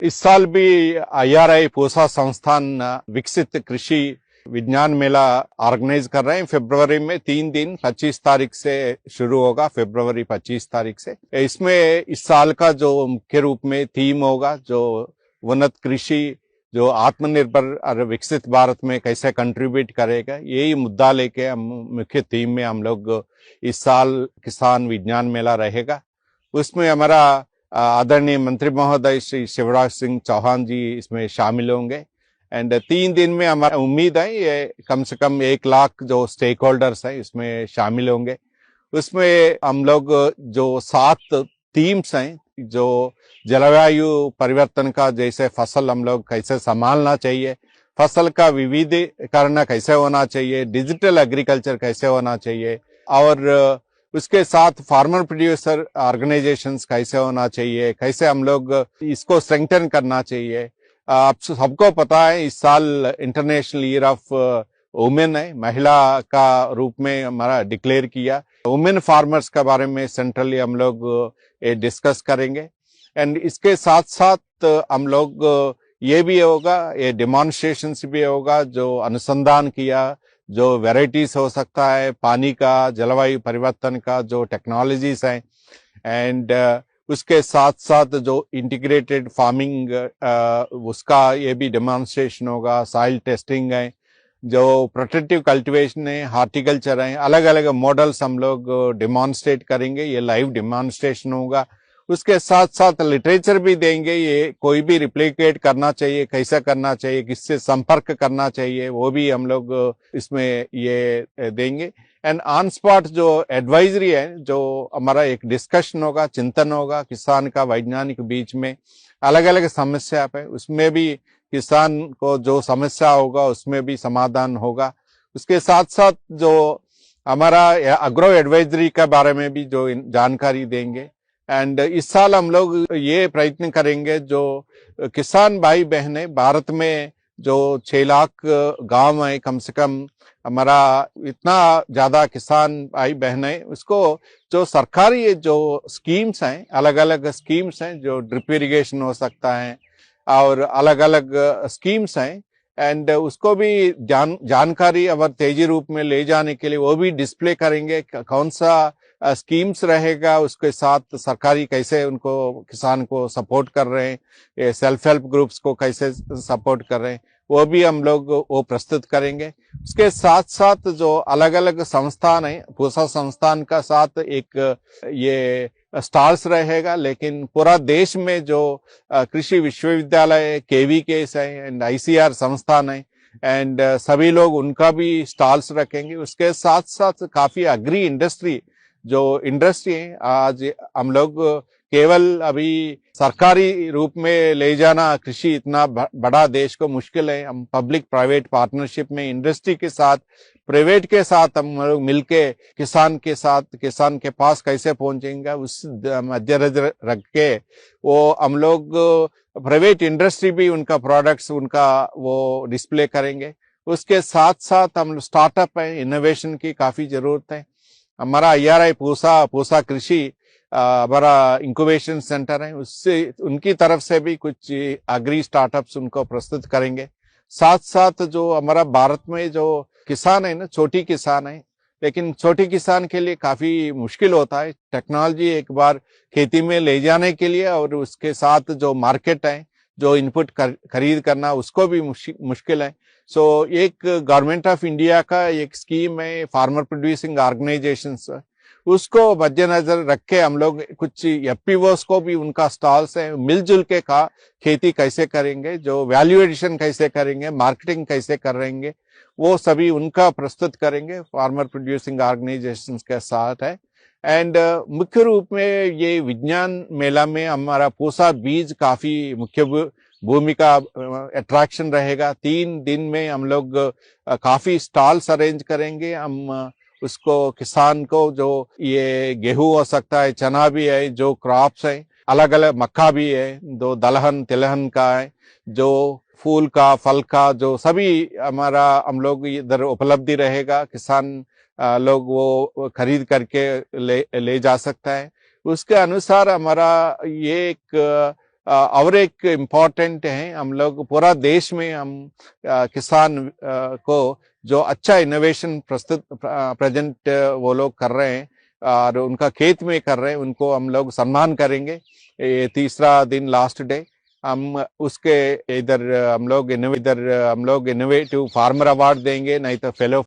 इस साल भी IRI पूसा संस्थान विकसित कृषि विज्ञान मेला ऑर्गेनाइज कर रहे हैं। फरवरी में 3 दिन 25 तारीख से शुरू होगा, फरवरी 25 तारीख से। इसमें इस साल का जो मुख्य रूप में थीम होगा, जो उन्नत कृषि जो आत्मनिर्भर और विकसित भारत में कैसे कंट्रीब्यूट करेगा, यही मुद्दा लेके हम मुख्य थीम में हम लोग इस साल किसान विज्ञान मेला रहेगा। उसमें हमारा आदरणीय मंत्री महोदय श्री शिवराज सिंह चौहान जी इसमें शामिल होंगे। एंड 3 दिन में हमारा उम्मीद है ये कम से कम 1 लाख जो स्टेक होल्डर्स हैं इसमें शामिल होंगे। उसमें हम लोग जो 7 थीम्स हैं, जो जलवायु परिवर्तन का जैसे फसल हम लोग कैसे संभालना चाहिए, फसल का विविधीकरण कैसे होना चाहिए, डिजिटल एग्रीकल्चर कैसे होना चाहिए, और उसके साथ फार्मर प्रोड्यूसर ऑर्गेनाइजेशंस कैसे होना चाहिए, कैसे हम लोग इसको स्ट्रेंथन करना चाहिए। आप सबको पता है इस साल इंटरनेशनल ईयर ऑफ वुमेन है, महिला का रूप में हमारा डिक्लेयर किया। वुमेन फार्मर्स के बारे में सेंट्रली हम लोग ये डिस्कस करेंगे। एंड इसके साथ साथ हम लोग ये भी होगा, ये डेमोन्स्ट्रेशंस भी होगा, जो अनुसंधान किया, जो वेराइटीज हो सकता है पानी का, जलवायु परिवर्तन का, जो टेक्नोलॉजीज हैं, एंड उसके साथ साथ जो इंटीग्रेटेड फार्मिंग उसका ये भी डेमोन्स्ट्रेशन होगा। सॉइल टेस्टिंग है, जो प्रोटेक्टिव कल्टीवेशन है, हार्टिकल्चर है, अलग अलग मॉडल्स हम लोग डेमोन्स्ट्रेट करेंगे, ये लाइव डेमोन्स्ट्रेशन होगा। उसके साथ साथ लिटरेचर भी देंगे, ये कोई भी रिप्लिकेट करना चाहिए, कैसे करना चाहिए, किससे संपर्क करना चाहिए, वो भी हम लोग इसमें ये देंगे। एंड ऑन स्पॉट जो एडवाइजरी है, जो हमारा एक डिस्कशन होगा, चिंतन होगा किसान का वैज्ञानिक बीच में, अलग अलग समस्या पे, उसमें भी किसान को जो समस्या होगा उसमें भी समाधान होगा। उसके साथ साथ जो हमारा अग्रो एडवाइजरी के बारे में भी जो जानकारी देंगे। एंड इस साल हम लोग ये प्रयत्न करेंगे, जो किसान भाई बहने भारत में जो 6 लाख गांव है कम से कम, हमारा इतना ज्यादा किसान भाई बहने, उसको जो सरकारी जो स्कीम्स हैं, अलग अलग स्कीम्स हैं, जो ड्रिप इरिगेशन हो सकता है और अलग अलग स्कीम्स हैं, एंड उसको भी जानकारी और तेजी रूप में ले जाने के लिए वो भी डिस्प्ले करेंगे, कौन सा स्कीम्स रहेगा, उसके साथ सरकारी कैसे उनको किसान को सपोर्ट कर रहे हैं, ये सेल्फ हेल्प ग्रुप्स को कैसे सपोर्ट कर रहे हैं, वो भी हम लोग वो प्रस्तुत करेंगे। उसके साथ साथ जो अलग अलग संस्थान है, पूसा संस्थान का साथ एक ये स्टॉल्स रहेगा, लेकिन पूरा देश में जो कृषि विश्वविद्यालय, KVKs है एंड ICR संस्थान है, एंड सभी लोग उनका भी स्टॉल्स रखेंगे। उसके साथ साथ काफी एग्री इंडस्ट्री जो इंडस्ट्री है, आज हम लोग केवल अभी सरकारी रूप में ले जाना कृषि इतना बड़ा देश को मुश्किल है। हम पब्लिक प्राइवेट पार्टनरशिप में इंडस्ट्री के साथ, प्राइवेट के साथ हम लोग मिलके किसान के साथ, किसान के पास कैसे पहुंचेंगे उस मद्देनजर रख के वो हम लोग प्राइवेट इंडस्ट्री भी उनका प्रोडक्ट्स उनका वो डिस्प्ले करेंगे। उसके साथ साथ हम स्टार्टअप है, इनोवेशन की काफी जरूरत है। हमारा IRI पूसा कृषि हमारा इंक्यूबेशन सेंटर है, उससे उनकी तरफ से भी कुछ एग्री स्टार्टअप्स उनको प्रस्तुत करेंगे। साथ साथ जो हमारा भारत में जो किसान है ना, छोटी किसान है, लेकिन छोटी किसान के लिए काफी मुश्किल होता है टेक्नोलॉजी एक बार खेती में ले जाने के लिए, और उसके साथ जो मार्केट है, जो इनपुट खरीद करना, उसको भी मुश्किल है। सो एक गवर्नमेंट ऑफ इंडिया का एक स्कीम है फार्मर प्रोड्यूसिंग ऑर्गेनाइजेशंस, उसको मद्देनजर रख के हम लोग कुछ FPOs को भी उनका स्टॉल्स है, मिलजुल के खेती कैसे करेंगे, जो वैल्यू एडिशन कैसे करेंगे, मार्केटिंग कैसे करेंगे, वो सभी उनका प्रस्तुत करेंगे फार्मर प्रोड्यूसिंग ऑर्गेनाइजेशंस के साथ है। एंड मुख्य रूप में ये विज्ञान मेला में हमारा पूसा बीज काफी मुख्य भूमिका अट्रैक्शन रहेगा। 3 दिन में हम लोग काफी स्टॉल्स अरेंज करेंगे। हम उसको किसान को जो ये गेहूं हो सकता है, चना भी है, जो क्रॉप्स है, अलग अलग मक्का भी है, दो दलहन तिलहन का है, जो फूल का, फल का, जो सभी हमारा हम लोग इधर उपलब्धि रहेगा, किसान लोग वो खरीद करके ले जा सकता है। उसके अनुसार हमारा ये एक और एक इम्पोर्टेंट है, हम लोग पूरा देश में हम किसान को जो अच्छा इनोवेशन प्रस्तुत प्रेजेंट वो लोग कर रहे हैं और उनका खेत में कर रहे हैं, उनको हम लोग सम्मान करेंगे। ये तीसरा दिन लास्ट डे हम उसके इधर हम लोग इनोवेटिव फार्मर अवार्ड देंगे, नहीं तो फेलो